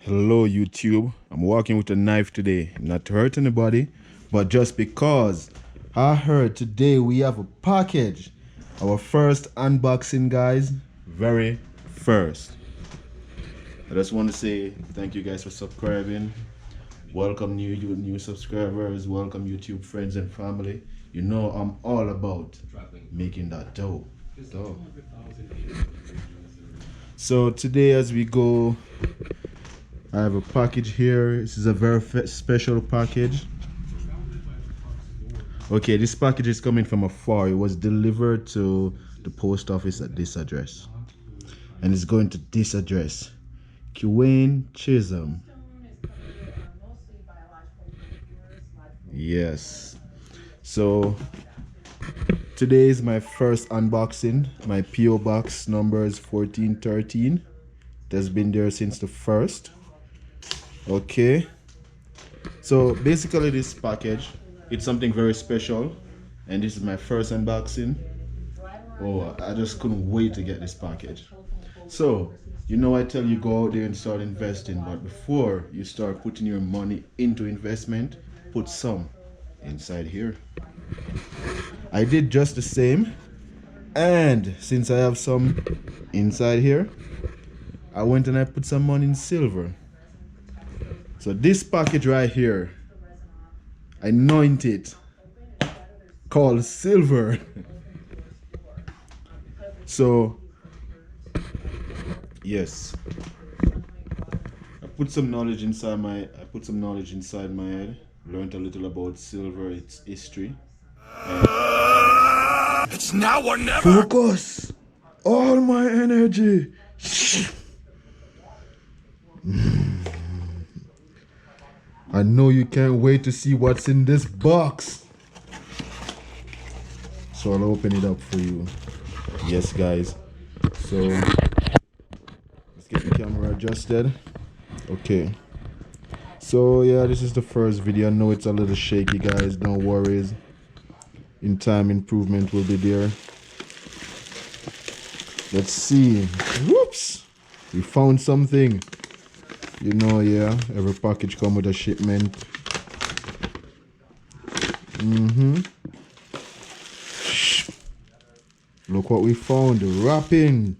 Hello YouTube, I'm walking with a knife today, not to hurt anybody, but just because I heard today we have a package. Our first unboxing, guys, very first. I just want to say thank you guys for subscribing. Welcome new subscribers, welcome YouTube friends and family. You know I'm all about making that dough. So today as we go, I have a package here. This is a very special package. Okay, this package is coming from afar. It was delivered to the post office at this address. And it's going to this address. Kiwane Chisholm. Yes. So today is my first unboxing. My PO box number is 1413. It has been there since the first. Okay, so basically this package, it's something very special, and this is my first unboxing. Oh, I just couldn't wait to get this package. So you know, I tell you, go out there and start investing, but before you start putting your money into investment, put some inside here. I did just the same, and since I have some inside here, I went and I put some money in silver. So this package right here, I named it called silver. So yes, I put some knowledge inside my head. Learned a little about silver, its history. It's now or never. Focus all my energy. I know you can't wait to see what's in this box. So I'll open it up for you. Yes, guys. So let's get the camera adjusted. Okay. So yeah, this is the first video. I know it's a little shaky, guys. Don't worry. In time, improvement will be there. Let's see. Whoops! We found something. You know, yeah, every package come with a shipment. Look what we found, the wrapping.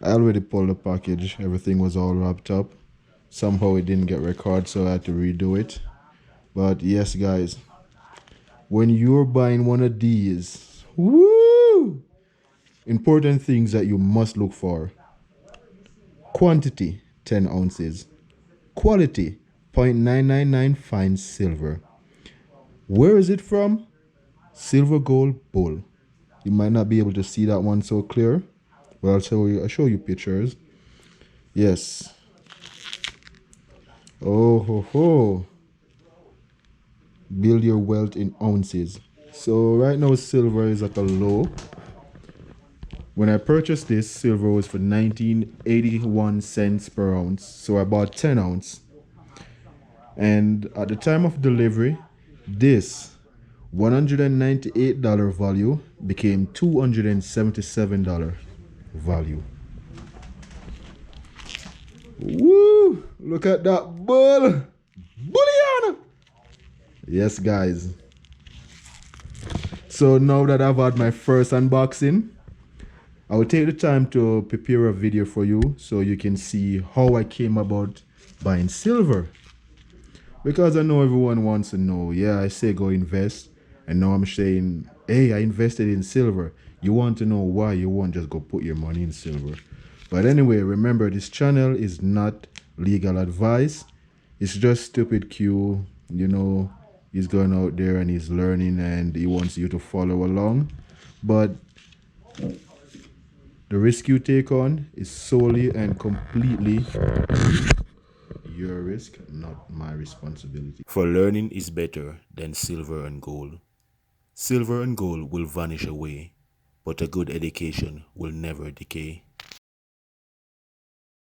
I already pulled the package. Everything was all wrapped up. Somehow it didn't get recorded, so I had to redo it. But yes, guys, when you're buying one of these, woo! Important things that you must look for. Quantity, 10 ounces. Quality, 0.999 fine silver. Where is it from? Silver Gold Bull. You might not be able to see that one so clear, but I'll show you pictures. Yes. Oh ho ho. Build your wealth in ounces. So right now silver is at a low. When I purchased this, silver was for 1981 cents per ounce. So I bought 10 ounce. And at the time of delivery, this $198 value became $277 value. Woo! Look at that bull! Bullion! Yes, guys. So now that I've had my first unboxing, I will take the time to prepare a video for you so you can see how I came about buying silver. Because I know everyone wants to know. Yeah, I say go invest. And now I'm saying, hey, I invested in silver. You want to know why. You won't just go put your money in silver. But anyway, remember, this channel is not legal advice. It's just stupid Q. You know, he's going out there and he's learning and he wants you to follow along. But the risk you take on is solely and completely your risk, not my responsibility. For learning is better than silver and gold. Silver and gold will vanish away, but a good education will never decay.